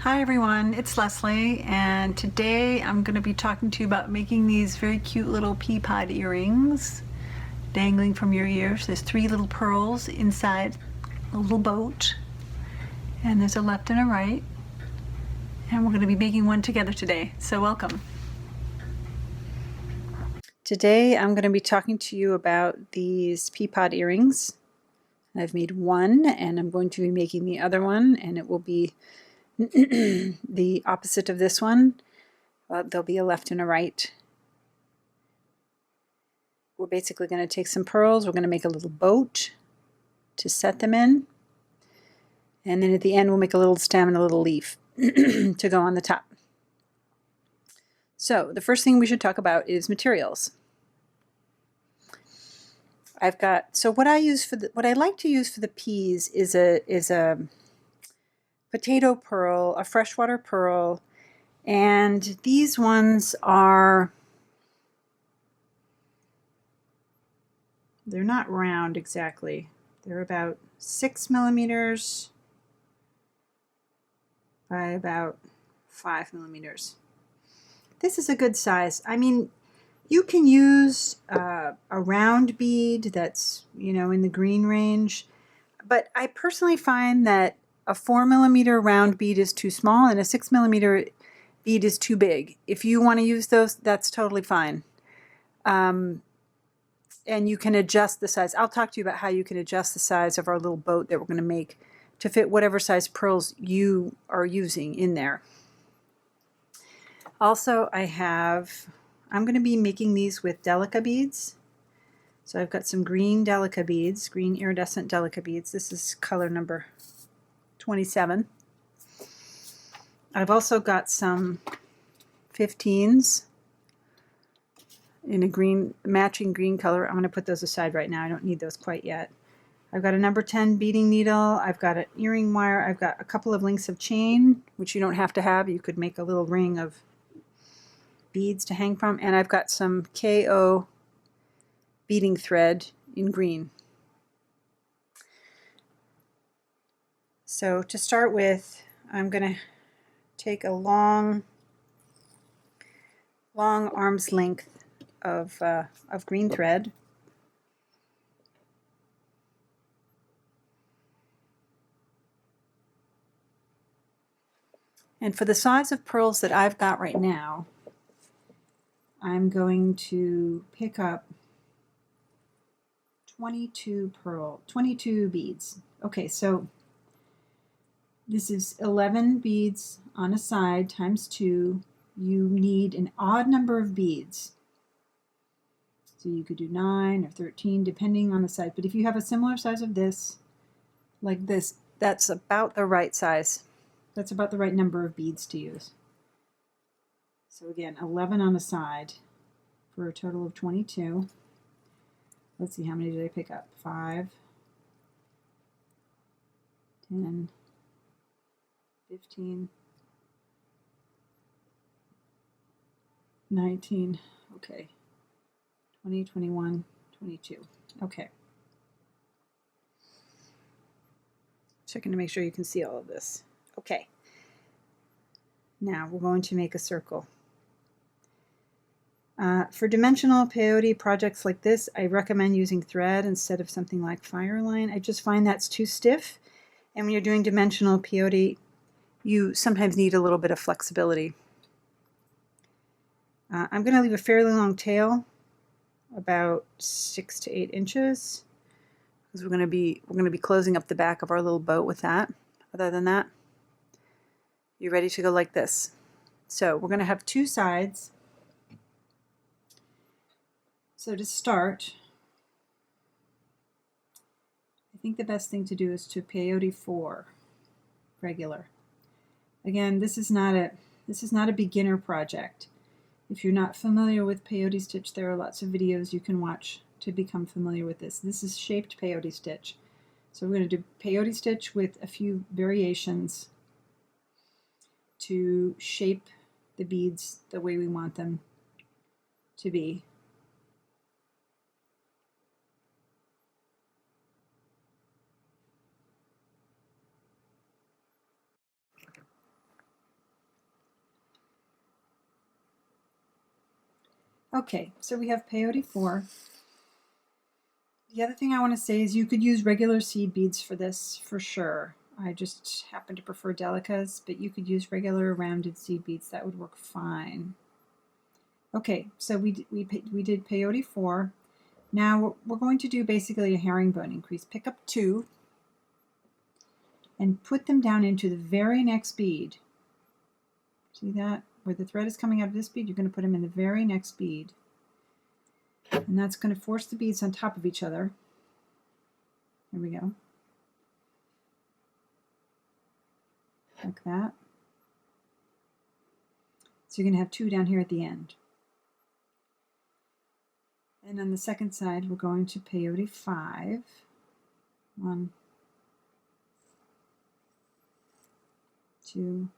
Hi everyone, it's Leslie, and today I'm going to be talking to you about making these very cute little pea pod earrings dangling from your ears. There's 3 little pearls inside a little boat, and there's a left and a right, and we're going to be making one together today, so welcome. Today I'm going to be talking to you about these pea pod earrings. I've made one, and I'm going to be making the other one, and it will be the opposite of this one. There'll be a left and a right. We're basically going to take some pearls, we're going to make a little boat to set them in, and then at the end we'll make a little stem and a little leaf to go on the top. So the first thing we should talk about is materials. What I like to use for the peas is a potato pearl, a freshwater pearl, and these ones they're not round exactly. They're about 6 millimeters by about 5 millimeters. This is a good size. I mean, you can use a round bead that's, in the green range, but I personally find that a 4 millimeter round bead is too small and a 6 millimeter bead is too big. If you want to use those, that's totally fine. And you can adjust the size. I'll talk to you about how you can adjust the size of our little boat that we're going to make to fit whatever size pearls you are using in there. Also, I'm going to be making these with delica beads. So I've got some green delica beads, green iridescent delica beads. This is color number 27. I've also got some 15s in a green, matching green color. I'm going to put those aside right now. I don't need those quite yet. I've got a number 10 beading needle. I've got an earring wire. I've got a couple of links of chain, which you don't have to have. You could make a little ring of beads to hang from. And I've got some KO beading thread in green. So to start with, I'm going to take a long arm's length of green thread. And for the size of pearls that I've got right now, I'm going to pick up 22 beads. Okay, so this is 11 beads on a side times 2. You need an odd number of beads. So you could do 9 or 13 depending on the size. But if you have a similar size of this, like this, that's about the right size. That's about the right number of beads to use. So again, 11 on the side for a total of 22. Let's see, how many did I pick up? 5, 10, 15, 19, okay, 20, 21, 22. Okay. Checking to make sure you can see all of this. Okay. Now we're going to make a circle. For dimensional peyote projects like this, I recommend using thread instead of something like Fireline. I just find that's too stiff. And when you're doing dimensional peyote, you sometimes need a little bit of flexibility. I'm going to leave a fairly long tail, about 6 to 8 inches, because we're going to be closing up the back of our little boat with that. Other than that, you're ready to go like this. So we're going to have 2 sides. So to start, I think the best thing to do is to peyote 4 regular. Again, this is not a beginner project. If you're not familiar with peyote stitch, there are lots of videos you can watch to become familiar with this. This is shaped peyote stitch. So we're going to do peyote stitch with a few variations to shape the beads the way we want them to be. Okay, so we have peyote 4. The other thing I want to say is you could use regular seed beads for this for sure. I just happen to prefer delicas, but you could use regular rounded seed beads. That would work fine. Okay, so we did peyote 4. Now we're going to do basically a herringbone increase. Pick up 2 and put them down into the very next bead. See that? Where the thread is coming out of this bead, you're going to put them in the very next bead. And that's going to force the beads on top of each other. Here we go. Like that. So you're going to have 2 down here at the end. And on the second side, we're going to peyote 5. 1, 2,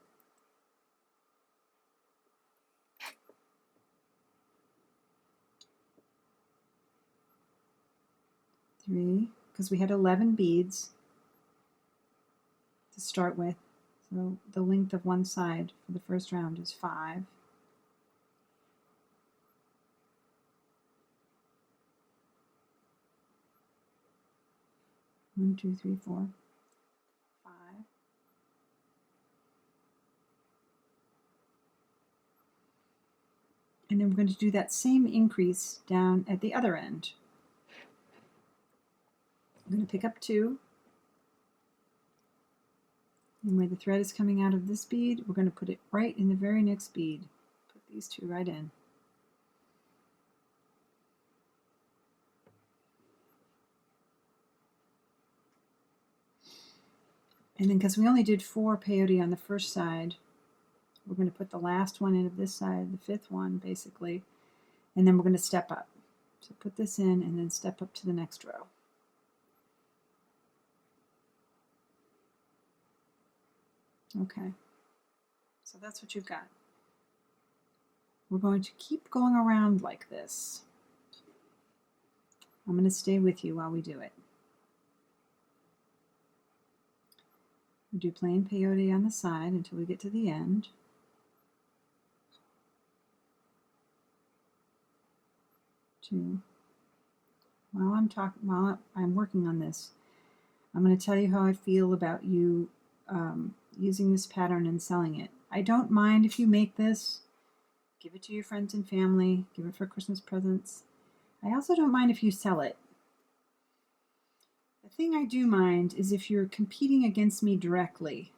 3, because we had 11 beads to start with. So the length of one side for the first round is 5. 1, 2, 3, 4, 5. And then we're going to do that same increase down at the other end. I'm going to pick up 2. And where the thread is coming out of this bead, we're going to put it right in the very next bead. Put these 2 right in. And then because we only did 4 peyote on the first side, we're going to put the last one in of this side, the 5th one basically, and then we're going to step up. So put this in and then step up to the next row. Okay, so that's what you've got. We're going to keep going around like this. I'm going to stay with you while we do it. We do plain peyote on the side until we get to the end. While I'm working on this, I'm going to tell you how I feel about you using this pattern and selling it. I don't mind if you make this, give it to your friends and family, give it for Christmas presents. I also don't mind if you sell it. The thing I do mind is if you're competing against me directly,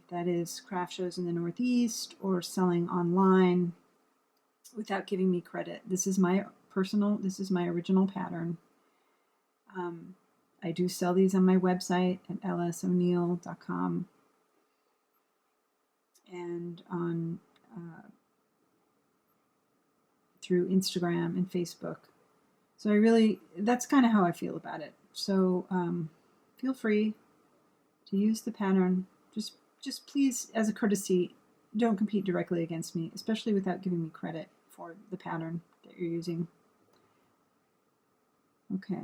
that is craft shows in the Northeast or selling online without giving me credit. This is my original pattern. I do sell these on my website at lsoneal.com and on through Instagram and Facebook. So that's kind of how I feel about it. So feel free to use the pattern. Just please, as a courtesy, don't compete directly against me, especially without giving me credit for the pattern that you're using. Okay.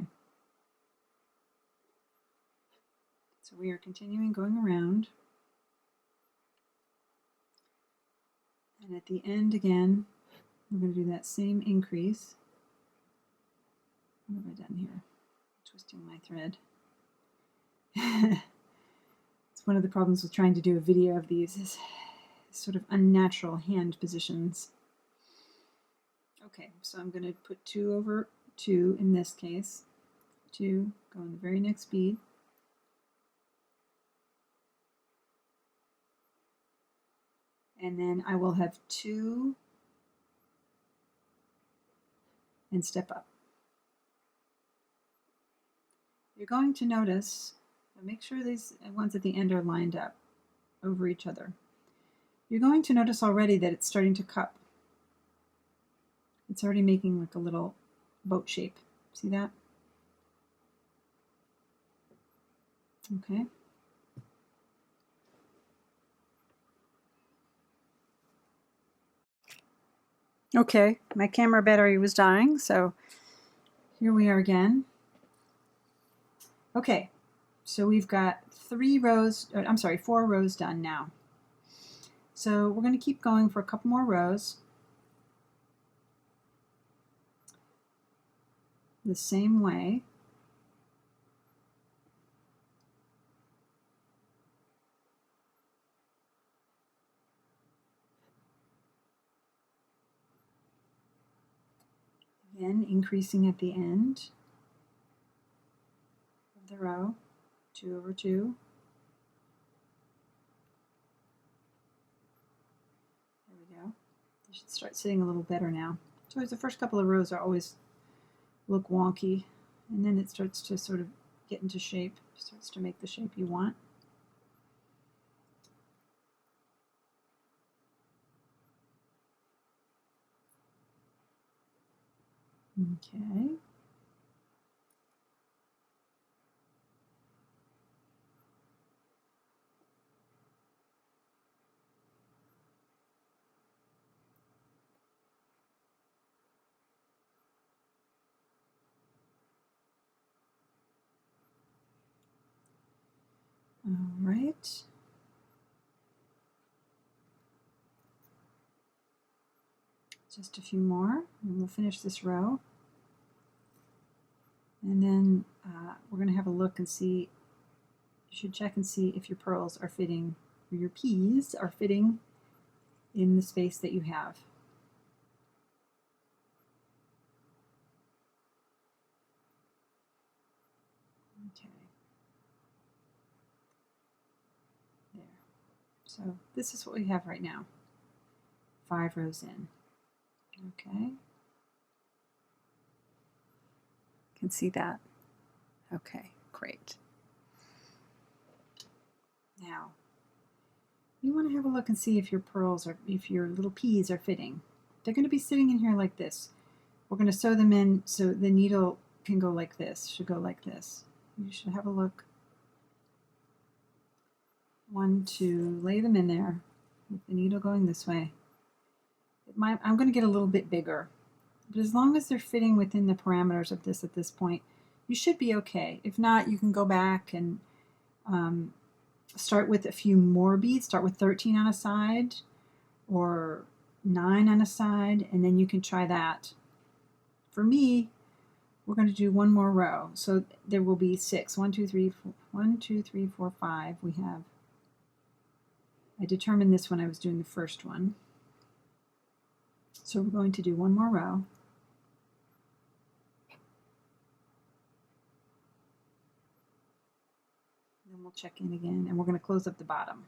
So we are continuing going around. And at the end again, we're going to do that same increase. What have I done here? Twisting my thread. It's one of the problems with trying to do a video of these is sort of unnatural hand positions. Okay, so I'm going to put 2 over 2 in this case. 2, go in the very next bead. And then I will have 2 and step up. You're going to notice, make sure these ones at the end are lined up over each other. You're going to notice already that it's starting to cup. It's already making like a little boat shape. See that? Okay. Okay, my camera battery was dying, so here we are again. Okay, so we've got 4 rows done now. So we're going to keep going for a couple more rows. the same way. Again, increasing at the end of the row, 2 over 2. There we go. They should start sitting a little better now. So the first couple of rows are always look wonky, and then it starts to sort of get into shape, starts to make the shape you want. Okay. All right. Just a few more, and we'll finish this row. And then we're going to have a look and see, you should check and see if your pearls are fitting, or your peas are fitting in the space that you have. Okay. There. So this is what we have right now. 5 rows in. Okay. Can see that. Okay, great. Now, you want to have a look and see if your pearls are, if your little peas are fitting. They're going to be sitting in here like this. We're going to sew them in so the needle can go like this, should go like this. You should have a look. 1, 2, lay them in there with the needle going this way. I'm going to get a little bit bigger, but as long as they're fitting within the parameters of this at this point, you should be okay. If not, you can go back and start with a few more beads. Start with 13 on a side or 9 on a side, and then you can try that. For me, we're going to do one more row. So there will be 6. 1, 2, 3, 4, 1, 2, 3, 4, 5. We have, I determined this when I was doing the first one. So we're going to do one more row. Then we'll check in again, and we're going to close up the bottom.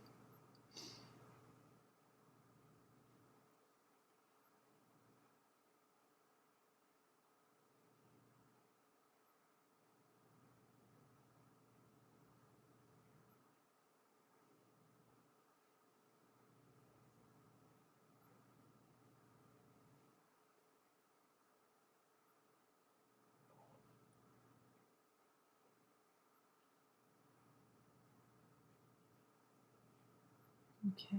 Okay.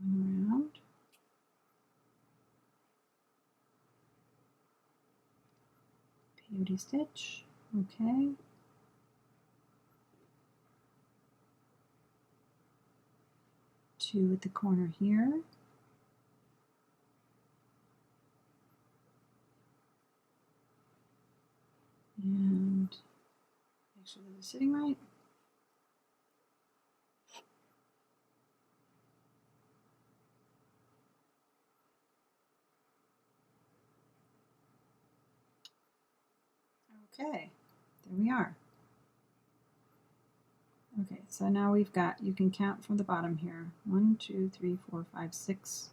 Going around. Peyote stitch. Okay. Two at the corner here. And make sure that it's sitting right. Okay, there we are. Okay, so now we've got, you can count from the bottom here. 1, 2, 3, 4, 5, 6.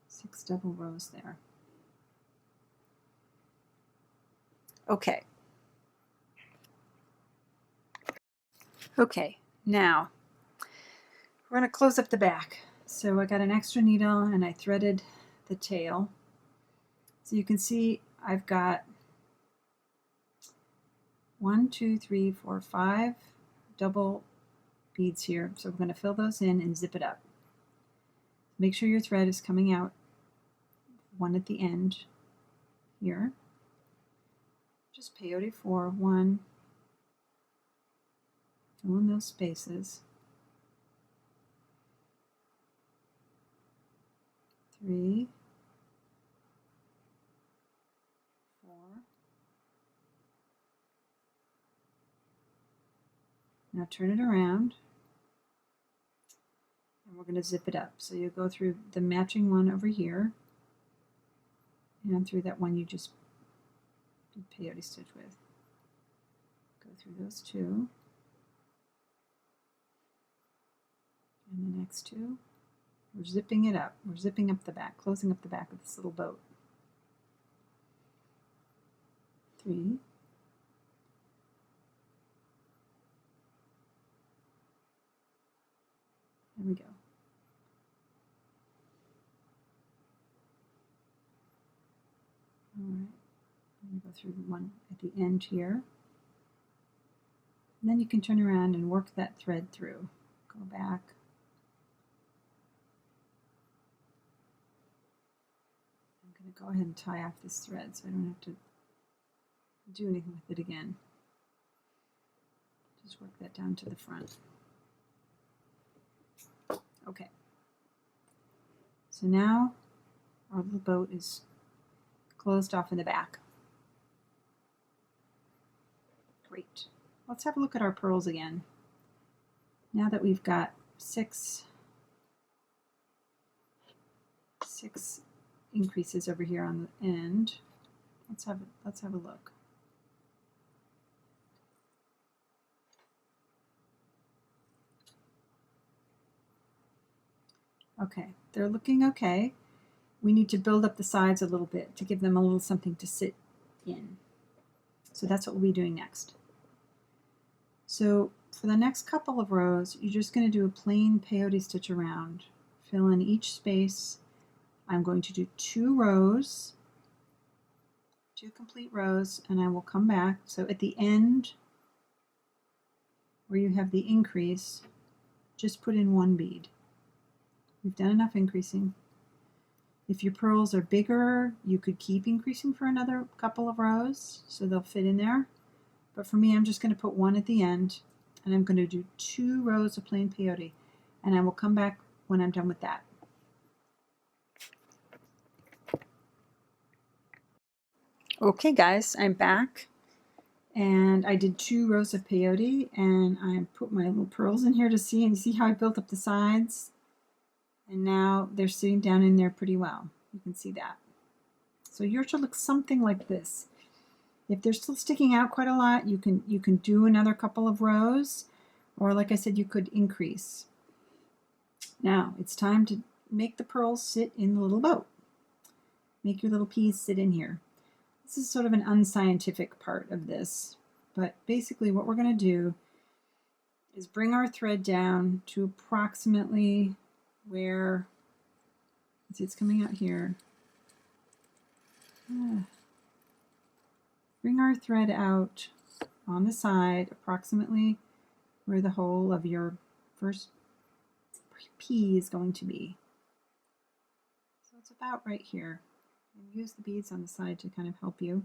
6 double rows there. Okay. Okay, now we're going to close up the back. So I got an extra needle and I threaded the tail. So you can see I've got 1, 2, 3, 4, 5 double beads here. So we're going to fill those in and zip it up. Make sure your thread is coming out one at the end here. Just peyote 4, 1, fill in those spaces, 3, 4. Now turn it around, and we're going to zip it up. So you go through the matching one over here, and through that one you just did peyote stitch with. Go through those 2, and the next 2. We're zipping it up. We're zipping up the back, closing up the back of this little boat. 3. There we go. All right. I'm going to go through the one at the end here. And then you can turn around and work that thread through. Go back. I'm going to go ahead and tie off this thread so I don't have to do anything with it again. Just work that down to the front. Okay. So now our little boat is closed off in the back. Great. Let's have a look at our pearls again. Now that we've got six increases over here on the end, let's have a look. Okay, they're looking okay. We need to build up the sides a little bit to give them a little something to sit in. So that's what we'll be doing next. So for the next couple of rows, you're just going to do a plain peyote stitch around. Fill in each space. I'm going to do 2 rows, 2 complete rows, and I will come back. So at the end, where you have the increase, just put in 1 bead. We've done enough increasing. If your pearls are bigger, you could keep increasing for another couple of rows, so they'll fit in there. But for me, I'm just going to put 1 at the end, and I'm going to do 2 rows of plain peyote, and I will come back when I'm done with that. Okay guys, I'm back, and I did 2 rows of peyote, and I put my little pearls in here to see, and see how I built up the sides, and now they're sitting down in there pretty well. You can see that. So yours should look something like this. If they're still sticking out quite a lot, you can do another couple of rows, or like I said, you could increase. Now it's time to make the pearls sit in the little boat. Make your little peas sit in here. This is sort of an unscientific part of this, but basically what we're going to do is bring our thread down to approximately where, see, it's coming out here. Bring our thread out on the side approximately where the hole of your first pea is going to be. So it's about right here. And use the beads on the side to kind of help you.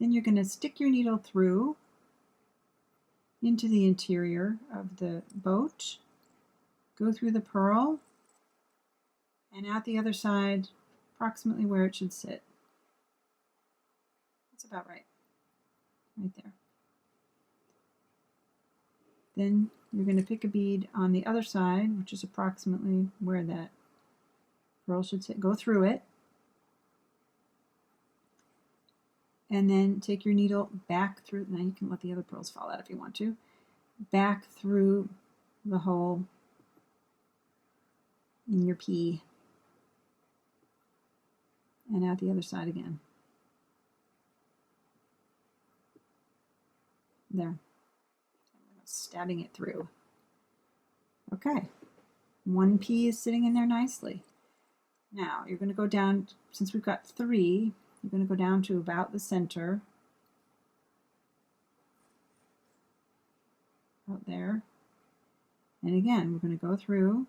Then you're going to stick your needle through into the interior of the boat, go through the pearl, and out the other side approximately where it should sit. That's about right there. Then you're going to pick a bead on the other side, which is approximately where that pearl should sit. Go through it, and then take your needle back through. Now you can let the other pearls fall out if you want to. Back through the hole in your pea, and out the other side again. There. Stabbing it through. Okay. 1 pea is sitting in there nicely. Now you're going to go down, since we've got 3, you're going to go down to about the center. Out there. And again, we're going to go through,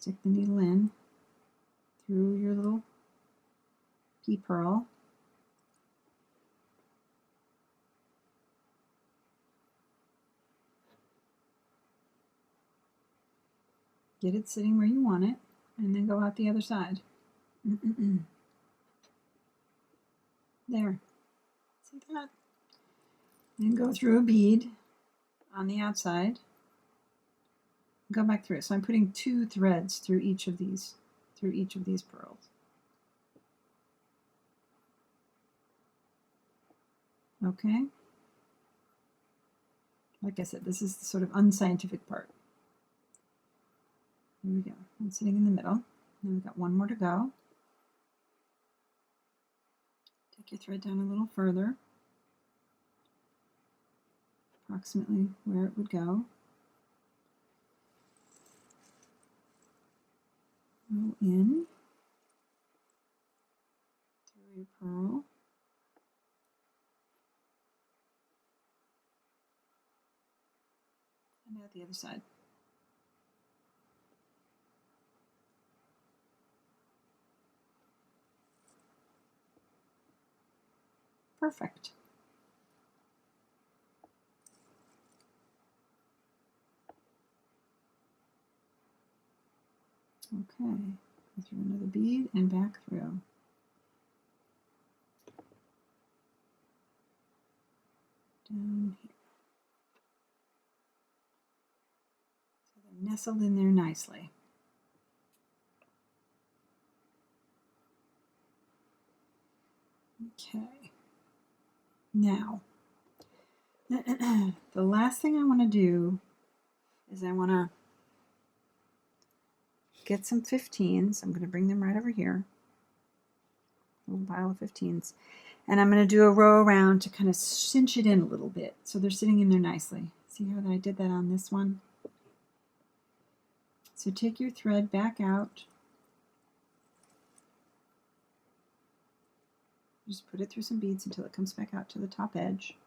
Stick the needle in through your little pea pearl. Get it sitting where you want it, and then go out the other side. There. See that? Then go through a bead on the outside. Go back through it. So I'm putting 2 threads through each of these pearls. Okay. Like I said, this is the sort of unscientific part. Here we go. I'm sitting in the middle. Now we've got 1 more to go. Take your thread down a little further, approximately where it would go. Go in through your pearl. And out the other side. Perfect. Okay, go through another bead and back through. Down here. So they're nestled in there nicely. Okay. Now, the last thing I want to do is I want to get some 15s. I'm going to bring them right over here. A little pile of 15s. And I'm going to do a row around to kind of cinch it in a little bit so they're sitting in there nicely. See how I did that on this one? So take your thread back out. Just put it through some beads until it comes back out to the top edge.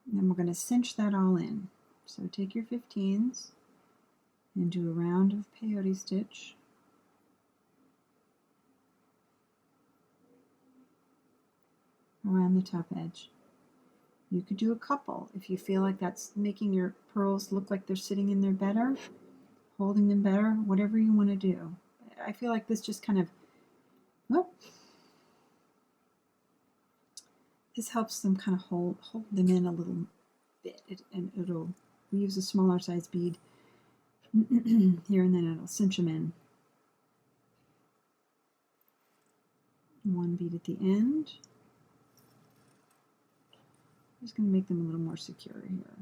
And then we're going to cinch that all in. So take your 15s and do a round of peyote stitch. Around the top edge. You could do a couple if you feel like that's making your pearls look like they're sitting in there better, holding them better, whatever you want to do. I feel like this just kind of, this helps them kind of hold them in a little bit, and it'll, we use a smaller size bead here, and then it'll cinch them in. 1 bead at the end. I'm just going to make them a little more secure here.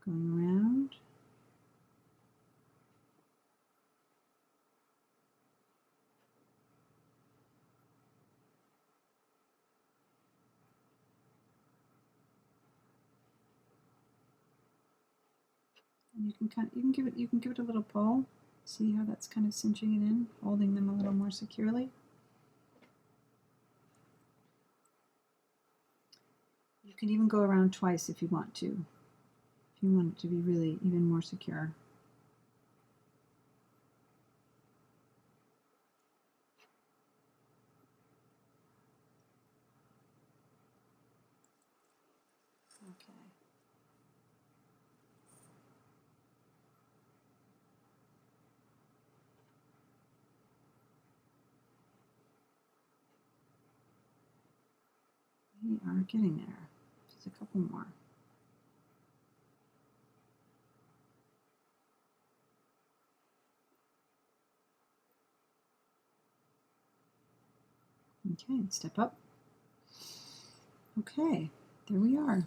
Going around. And you can give it a little pull. See how that's kind of cinching it in, holding them a little more securely. You can even go around twice if you want to. If you want it to be really even more secure. Okay. We are getting there. Just a couple more. Okay, step up. Okay, there we are.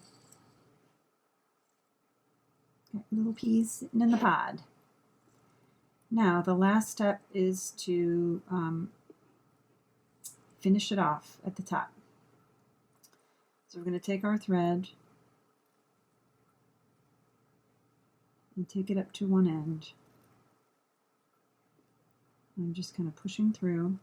Got little peas sitting in the pod. Now, the last step is to finish it off at the top. So we're going to take our thread and take it up to one end. I'm just kind of pushing through.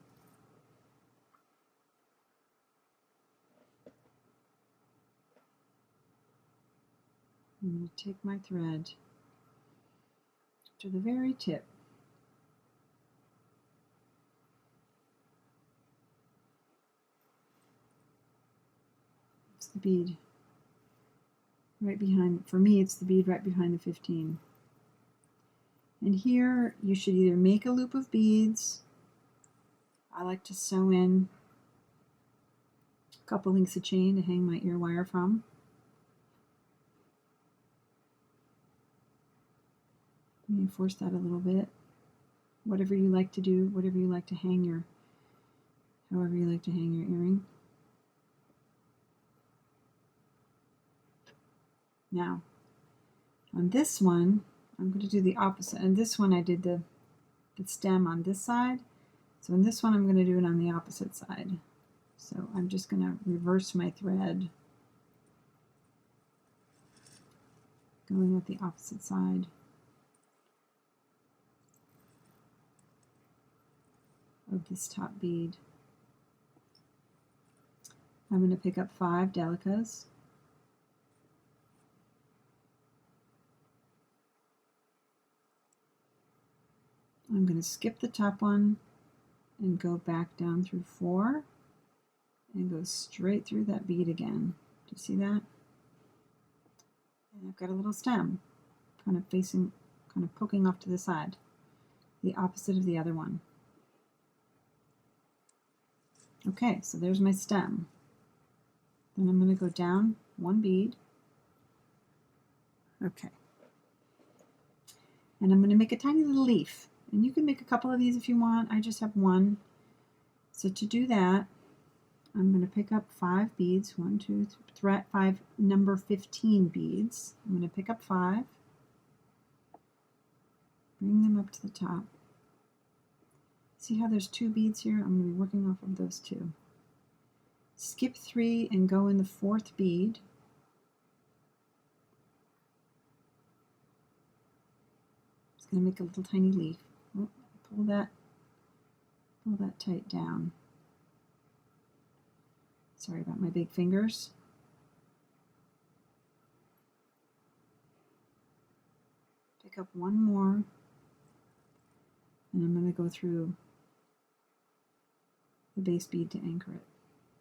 I'm going to take my thread to the very tip. It's the bead right behind, for me it's the bead right behind the 15. And here you should either make a loop of beads. I like to sew in a couple links of chain to hang my ear wire from. Reinforce that a little bit. Whatever you like to do, whatever you like to hang your, however you like to hang your earring. Now, on this one, I'm going to do the opposite. And this one I did the stem on this side. So in this one I'm going to do it on the opposite side. So I'm just going to reverse my thread, going at the opposite side of this top bead. I'm going to pick up 5 delicas. I'm going to skip the top one and go back down through 4 and go straight through that bead again. Do you see that? And I've got a little stem kind of facing, kind of poking off to the side, the opposite of the other one. Okay, so there's my stem. Then I'm going to go down 1 bead. Okay. And I'm going to make a tiny little leaf. And you can make a couple of these if you want. I just have 1. So to do that, I'm going to pick up 5 beads. 1, 2, 3, 5, number 15 beads. I'm going to pick up 5. Bring them up to the top. See how there's 2 beads here? I'm going to be working off of those 2. Skip 3 and go in the 4th bead. Just going to make a little tiny leaf. Oh, pull that tight down. Sorry about my big fingers. Pick up 1 more, and I'm going to go through the base bead to anchor it.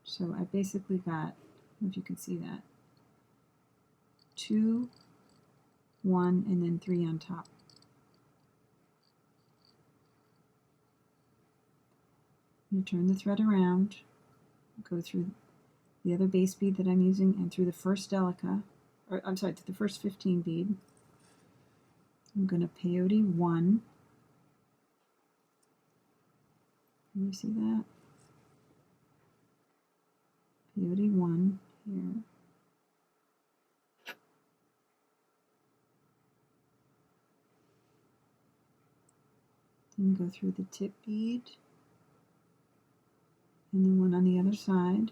So I basically got, I don't know if you can see that, 2, 1, and then 3 on top. I'm going to turn the thread around, go through the other base bead that I'm using and through the first delica, or I'm sorry, through the first 15 bead. I'm going to peyote 1. Can you see that? Peyote 1 here. Then go through the tip bead and the one on the other side,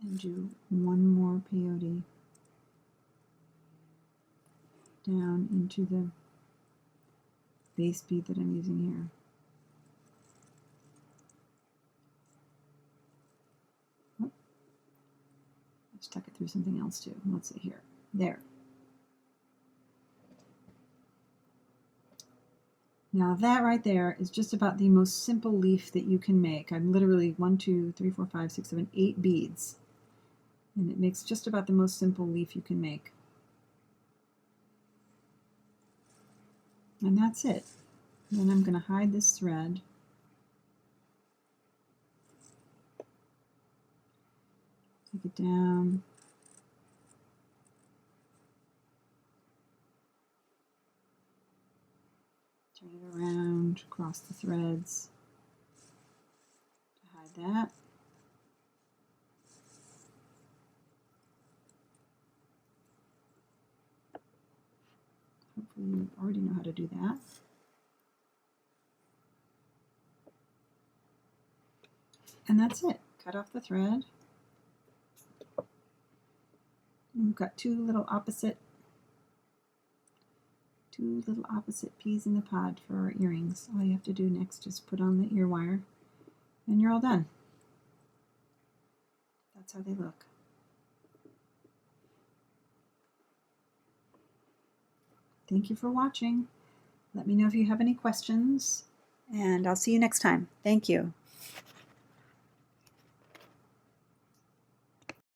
and do 1 more peyote down into the base bead that I'm using here. Oh, I've stuck it through something else too. Let's see here. There. Now that right there is just about the most simple leaf that you can make. I'm literally 1, 2, 3, 4, 5, 6, 7, 8 beads. And it makes just about the most simple leaf you can make. And that's it. Then I'm going to hide this thread. Take it down. Turn it around, across the threads to hide that. Hopefully you already know how to do that. And that's it. Cut off the thread. And we've got two little opposite peas in the pod for our earrings. All you have to do next is put on the ear wire and you're all done. That's how they look. Thank you for watching. Let me know if you have any questions, and I'll see you next time. Thank you.